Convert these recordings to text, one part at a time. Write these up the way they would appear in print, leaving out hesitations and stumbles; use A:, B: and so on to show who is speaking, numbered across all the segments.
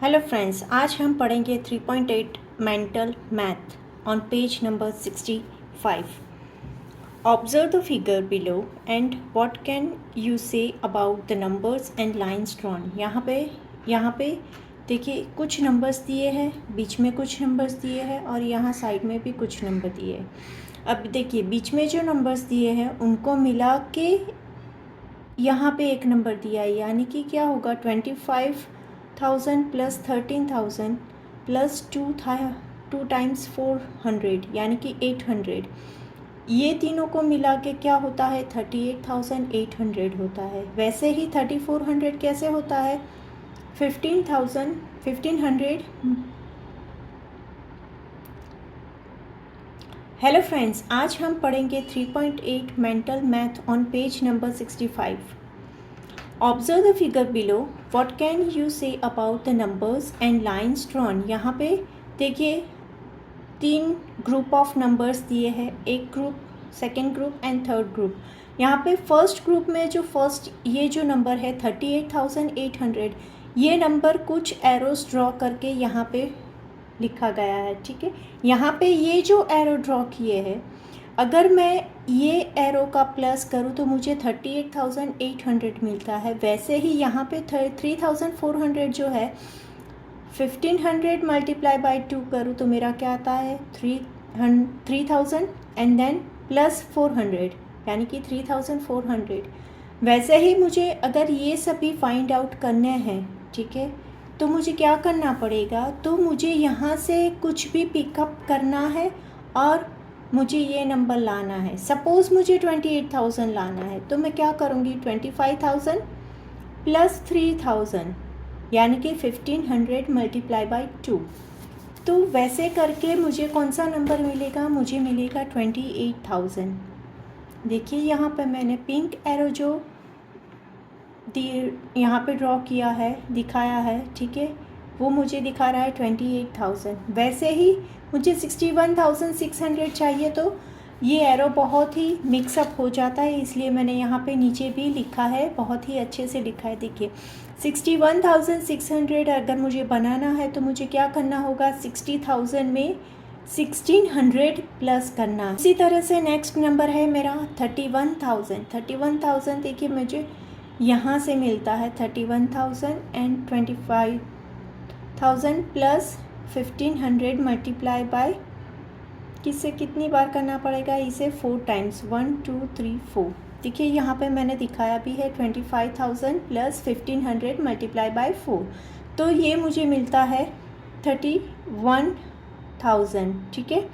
A: Hello friends, आज हम पढ़ेंगे 3.8 mental math on page number 65. Observe the figure below and what can you say about the numbers and lines drawn. यहाँ पे देखिए, कुछ numbers दिए हैं, बीच में कुछ नंबर्स दिए हैं और यहाँ साइड में भी कुछ नंबर दिए हैं. अब देखिए, बीच में जो नंबर्स दिए हैं उनको मिला के यहाँ पे एक नंबर दिया है, यानी कि क्या होगा 25,000 प्लस 13,000 प्लस 2 टाइम्स 400 यानी कि 800. ये तीनों को मिला के क्या होता है 38,800 होता है. वैसे ही 3400 कैसे होता है 1500. हेलो फ्रेंड्स, आज हम पढ़ेंगे 3.8 mental math on page number 65. Observe the figure below. What can you say about the numbers and lines drawn. यहाँ पे देखिए 3 ग्रुप ऑफ नंबर्स दिए हैं, एक group, second group and third group. यहाँ पे फर्स्ट ग्रुप में ये जो नंबर है 38,800, ये नंबर कुछ एरोस ड्रॉ करके यहाँ पे लिखा गया है. ठीक है, यहाँ पे ये जो एरो ड्रॉ किए हैं, अगर मैं ये एरो का प्लस करूँ तो मुझे 38,800 मिलता है. वैसे ही यहाँ पे 3,400 जो है 1500 मल्टीप्लाई बाई 2 करूँ तो मेरा क्या आता है 3,000 एंड देन प्लस 400 यानी कि 3,400. वैसे ही मुझे अगर ये सभी फाइंड आउट करने हैं, ठीक है, तो मुझे क्या करना पड़ेगा, तो मुझे यहाँ से कुछ भी पिकअप करना है और मुझे ये नंबर लाना है. सपोज़ मुझे 28,000 लाना है तो मैं क्या करूँगी 25,000 प्लस 3,000 यानी कि 1500 मल्टीप्लाई बाई 2. तो वैसे करके मुझे कौन सा नंबर मिलेगा, मुझे मिलेगा 28,000. देखिए यहाँ पे मैंने पिंक एरो जो यहाँ पे ड्रॉ किया है, दिखाया है, ठीक है, वो मुझे दिखा रहा है 28,000. वैसे ही मुझे 61,600 चाहिए तो ये एरो बहुत ही मिक्सअप हो जाता है, इसलिए मैंने यहाँ पे नीचे भी लिखा है, बहुत ही अच्छे से लिखा है. देखिए 61,600 अगर मुझे बनाना है तो मुझे क्या करना होगा 60,000 में 1,600 प्लस करना. इसी तरह से नेक्स्ट नंबर है मेरा 31,000. देखिए मुझे यहाँ से मिलता है 31,000 एंड 25,000 प्लस 1,500 मल्टीप्लाई बाय किससे कितनी बार करना पड़ेगा, इसे 4 टाइम्स 1 2 3 4. देखिए यहाँ पे मैंने दिखाया भी है 25,000 प्लस 1,500 मल्टीप्लाई बाय 4, तो ये मुझे मिलता है 31,000. ठीक है,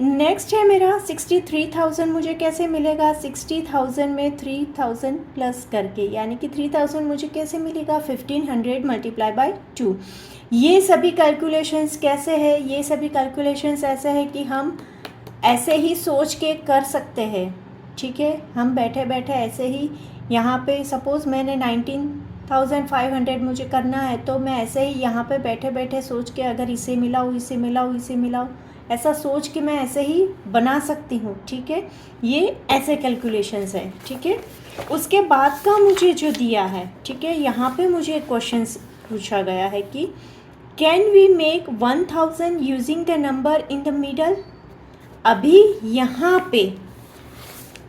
A: नेक्स्ट है मेरा 63,000. मुझे कैसे मिलेगा 60,000 में 3,000 प्लस करके, यानी कि 3,000 मुझे कैसे मिलेगा 1,500 मल्टीप्लाई बाय 2. ये सभी कैलकुलेशंस कैसे है, ये सभी कैलकुलेशंस ऐसे है कि हम ऐसे ही सोच के कर सकते हैं. ठीक है, हम बैठे बैठे ऐसे ही यहाँ पे सपोज़ मैंने 19,500 मुझे करना है तो मैं ऐसे ही यहाँ पे बैठे बैठे सोच के अगर इसे मिलाऊँ, ऐसा सोच के मैं ऐसे ही बना सकती हूँ. ठीक है, ये ऐसे कैलकुलेशंस है. ठीक है, उसके बाद का मुझे जो दिया है, ठीक है, यहाँ पे मुझे क्वेश्चंस पूछा गया है कि can we make 1,000 using the number in the middle. अभी यहाँ पे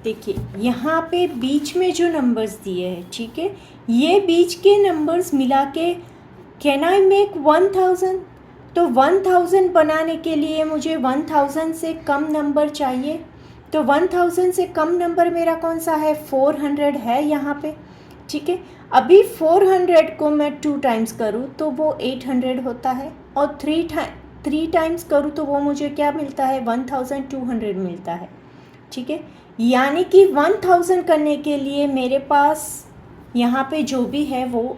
A: देखिए, यहाँ पे बीच में जो नंबर्स दिए हैं, ठीक है, ये बीच के नंबर्स मिला के कैन आई मेक 1,000. तो 1,000 बनाने के लिए मुझे 1,000 से कम नंबर चाहिए. तो 1,000 से कम नंबर मेरा कौन सा है 400 है यहाँ पे. ठीक है, अभी 400 को मैं 2 टाइम्स करूँ तो वो 800 होता है और 3 टाइम्स करूँ तो वो मुझे क्या मिलता है 1,200 मिलता है. ठीक है, यानी कि 1,000 करने के लिए मेरे पास यहाँ पे जो भी है वो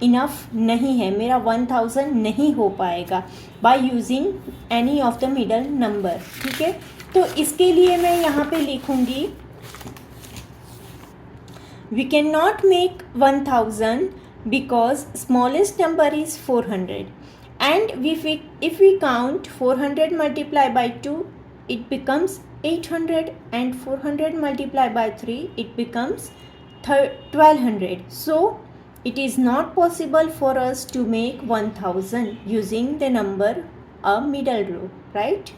A: इनफ नहीं है, मेरा 1,000 नहीं हो पाएगा by using any of the middle number. ठीक है, तो इसके लिए मैं यहाँ पे लिखूँगी we can not make 1,000 because smallest number is 400 and if we count 400 multiply by 2 it becomes 800 and 400 multiplied by 3 it becomes 1200. So it is not possible for us to make 1000 using the number a middle row, right?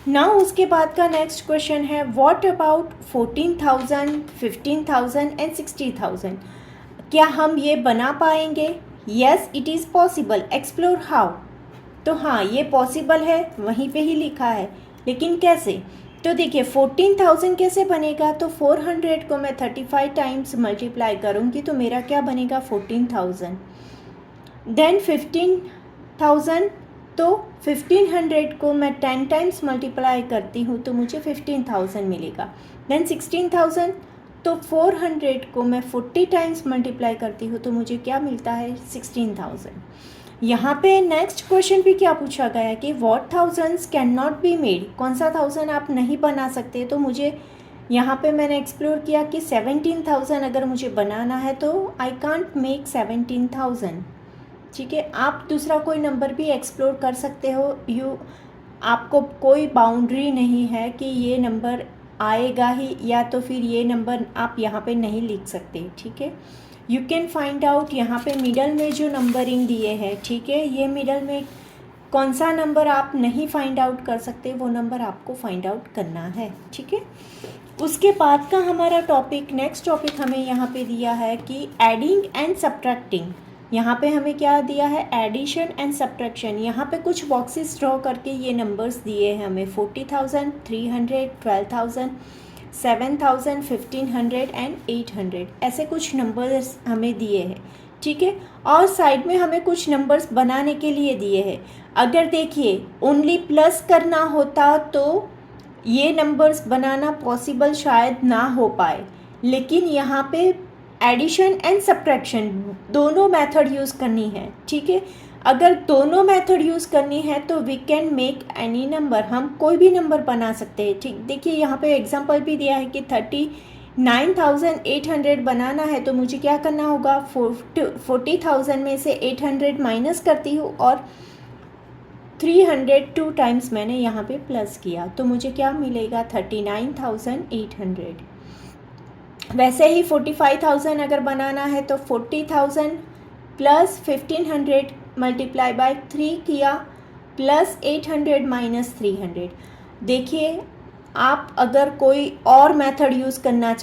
A: Now उसके बाद का next question है what about 14,000, 15,000 and 60,000. क्या हम ये बना पाएंगे? Yes it is possible. Explore how. तो हाँ ये पॉसिबल है, वहीं पे ही लिखा है, लेकिन कैसे? तो देखिए 14,000 कैसे बनेगा? तो 400 को मैं 35 टाइम्स मल्टीप्लाई करूँगी तो मेरा क्या बनेगा? 14,000. देन 15,000, तो 1500 को मैं 10 टाइम्स मल्टीप्लाई करती हूँ तो मुझे 15,000 मिलेगा. देन 16,000, तो 400 को मैं 40 टाइम्स मल्टीप्लाई करती हूँ तो मुझे क्या मिलता है? 16,000. यहाँ पे नेक्स्ट क्वेश्चन भी क्या पूछा गया है कि what thousands can not be made. कौन सा 1000 आप नहीं बना सकते? तो मुझे यहाँ पे मैंने एक्सप्लोर किया कि 17,000 अगर मुझे बनाना है तो आई कांट मेक 17,000. ठीक है, आप दूसरा कोई नंबर भी एक्सप्लोर कर सकते हो. आपको कोई बाउंड्री नहीं है कि ये नंबर आएगा ही या तो फिर ये नंबर आप यहाँ पे नहीं लिख सकते. ठीक है, यू कैन फाइंड आउट यहाँ पे मिडल में जो नंबरिंग दिए हैं. ठीक है, ये मिडल में कौन सा नंबर आप नहीं फाइंड आउट कर सकते वो नंबर आपको फाइंड आउट करना है. ठीक है, उसके बाद का हमारा टॉपिक, नेक्स्ट टॉपिक हमें यहाँ पे दिया है कि एडिंग एंड सब्ट्रैक्टिंग. यहाँ पे हमें क्या दिया है? Addition and subtraction. यहाँ पे कुछ बॉक्सेस ड्रॉ करके ये नंबर्स दिए हैं हमें 40,000, 300, 12,000, 7,000, 1,500 एंड 800. ऐसे कुछ नंबर्स हमें दिए हैं. ठीक है, और साइड में हमें कुछ नंबर्स बनाने के लिए दिए हैं. अगर देखिए ओनली प्लस करना होता तो ये नंबर्स बनाना पॉसिबल शायद ना हो पाए, लेकिन यहाँ पे एडिशन एंड सब्ट्रैक्शन दोनों मेथड यूज़ करनी है. ठीक है, अगर दोनों मेथड यूज़ करनी है तो we can make any number. हम कोई भी नंबर बना सकते हैं. ठीक, देखिए यहाँ पे एग्जांपल भी दिया है कि 39,800 बनाना है तो मुझे क्या करना होगा? 40,000 में से 800 माइनस करती हूँ और 302 टाइम्स मैंने यहाँ पे प्लस किया तो मुझे क्या मिलेगा? 39,800. वैसे ही 45,000 अगर बनाना है तो 40,000 प्लस 1,500 मल्टीप्लाई बाय 3 किया प्लस 800 माइनस 300. देखिए आप अगर कोई और मेथड यूज़ करना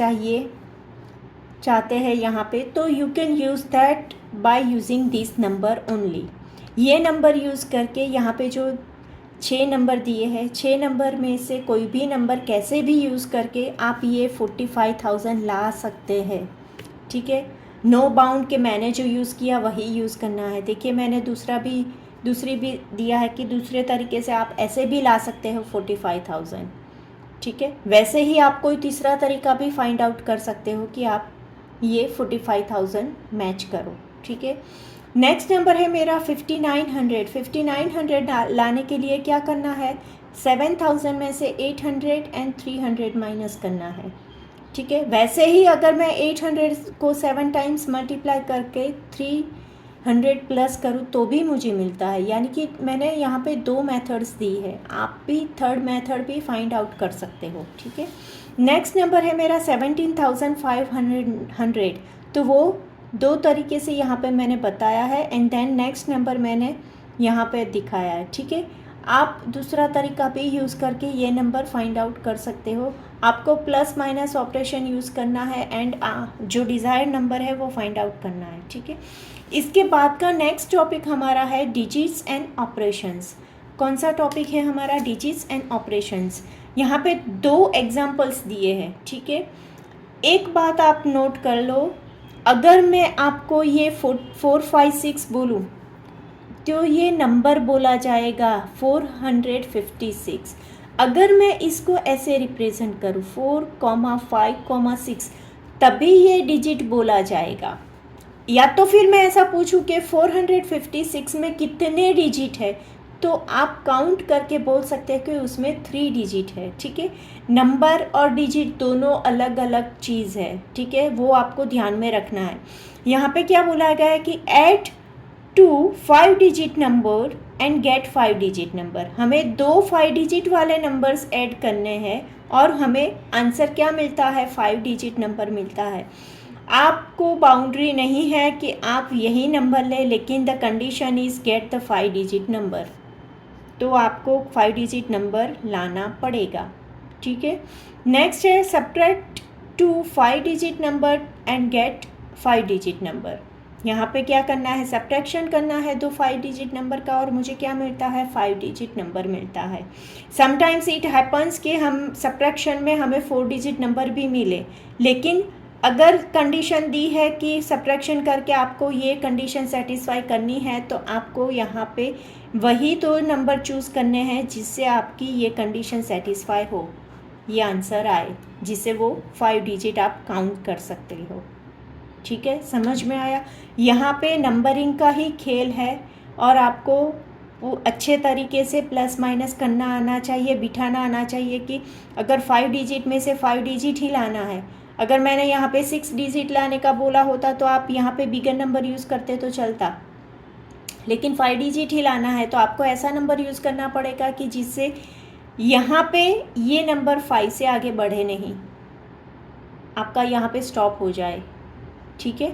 A: चाहते हैं यहाँ पे तो you can use that by using this number only. ये नंबर यूज़ करके यहाँ पे जो 6 नंबर दिए हैं, 6 नंबर में से कोई भी नंबर कैसे भी यूज़ करके आप ये 45,000 ला सकते हैं. ठीक है, नो बाउंड के मैंने जो यूज़ किया वही यूज़ करना है. देखिए मैंने दूसरी भी दिया है कि दूसरे तरीके से आप ऐसे भी ला सकते हो 45,000. ठीक है, वैसे ही आप कोई तीसरा तरीका भी फाइंड आउट कर सकते हो कि आप ये 45,000 मैच करो. ठीक है, नेक्स्ट नंबर है मेरा 5,900. 5,900 लाने के लिए क्या करना है? 7,000 में से 800 एंड 300 माइनस करना है. ठीक है, वैसे ही अगर मैं 800 को 7 टाइम्स मल्टीप्लाई करके 300 प्लस करूँ तो भी मुझे मिलता है. यानी कि मैंने यहाँ पे 2 मेथड्स दी है, आप भी थर्ड मेथड भी फाइंड आउट कर सकते हो. ठीक है, नेक्स्ट नंबर है मेरा 17,500. तो वो 2 तरीके से यहाँ पे मैंने बताया है एंड देन नेक्स्ट नंबर मैंने यहाँ पे दिखाया है. ठीक है, आप दूसरा तरीका भी यूज़ करके ये नंबर फाइंड आउट कर सकते हो. आपको प्लस माइनस ऑपरेशन यूज़ करना है एंड जो डिज़ायर्ड नंबर है वो फाइंड आउट करना है. ठीक है, इसके बाद का नेक्स्ट टॉपिक हमारा है डिजिट्स एंड ऑपरेशंस. कौन सा टॉपिक है हमारा? Digits and operations. यहाँ पे 2 एग्जाम्पल्स दिए हैं. ठीक है, एक बात आप नोट कर लो, अगर मैं आपको ये 456 बोलूँ तो ये नंबर बोला जाएगा 456. अगर मैं इसको ऐसे रिप्रेजेंट करूँ 4,5,6 तभी ये डिजिट बोला जाएगा. या तो फिर मैं ऐसा पूछूं कि 456 में कितने डिजिट है तो आप काउंट करके बोल सकते हैं कि उसमें 3 डिजिट है. ठीक है, नंबर और डिजिट दोनों अलग अलग चीज़ है. ठीक है, वो आपको ध्यान में रखना है. यहाँ पे क्या बोला गया है कि add two 5 digit number and get 5 digit number. हमें दो 5 डिजिट वाले नंबर्स ऐड करने हैं और हमें आंसर क्या मिलता है, 5 डिजिट नंबर मिलता है। आपको बाउंड्री नहीं है कि आप यही नंबर लें, लेकिन the condition is get the 5 digit number, तो आपको 5 डिजिट नंबर लाना पड़ेगा। ठीक है, नेक्स्ट है subtract two 5 digit number and get 5 digit number. यहाँ पे क्या करना है, सब्ट्रैक्शन करना है दो 5 डिजिट नंबर का और मुझे क्या मिलता है, 5 डिजिट नंबर मिलता है। समटाइम्स इट हैपन्स कि हम सब्ट्रैक्शन में हमें 4 डिजिट नंबर भी मिले, लेकिन अगर कंडीशन दी है कि सब्ट्रैक्शन करके आपको ये कंडीशन सेटिस्फाई करनी है, तो आपको यहाँ पे वही दो नंबर चूज़ करने हैं जिससे आपकी ये कंडीशन सेटिस्फाई हो, ये आंसर आए, जिससे वो 5 डिजिट आप काउंट कर सकते हो। ठीक है, समझ में आया। यहाँ पे नंबरिंग का ही खेल है और आपको वो अच्छे तरीके से प्लस माइनस करना आना चाहिए, बिठाना आना चाहिए कि अगर 5 डिजिट में से 5 डिजिट ही लाना है। अगर मैंने यहाँ पे 6 डिजिट लाने का बोला होता तो आप यहाँ पे बिगर नंबर यूज़ करते तो चलता, लेकिन 5 डिजिट ही लाना है तो आपको ऐसा नंबर यूज़ करना पड़ेगा कि जिससे यहाँ पे ये नंबर 5 से आगे बढ़े नहीं, आपका यहाँ पे स्टॉप हो जाए। ठीक है,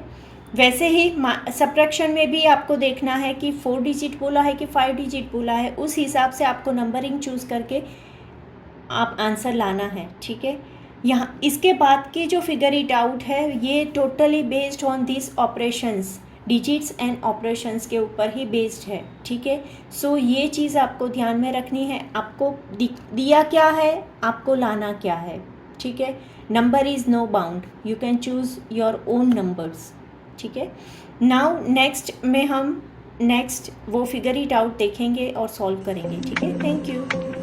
A: वैसे ही सब्ट्रैक्शन में भी आपको देखना है कि 4 डिजिट बोला है कि 5 डिजिट बोला है, उस हिसाब से आपको नंबरिंग चूज़ करके आप आंसर लाना है। ठीक है, यहाँ इसके बाद की जो फिगर इट आउट है ये totally based on this operations, digits and operations के ऊपर ही बेस्ड है। ठीक है, सो ये चीज़ आपको ध्यान में रखनी है, आपको दिया क्या है, आपको लाना क्या है। ठीक है, number is no bound, you can choose your own numbers. ठीक है, नाउ नेक्स्ट में हम नेक्स्ट वो फिगर इट आउट देखेंगे और सॉल्व करेंगे। ठीक है, थैंक यू।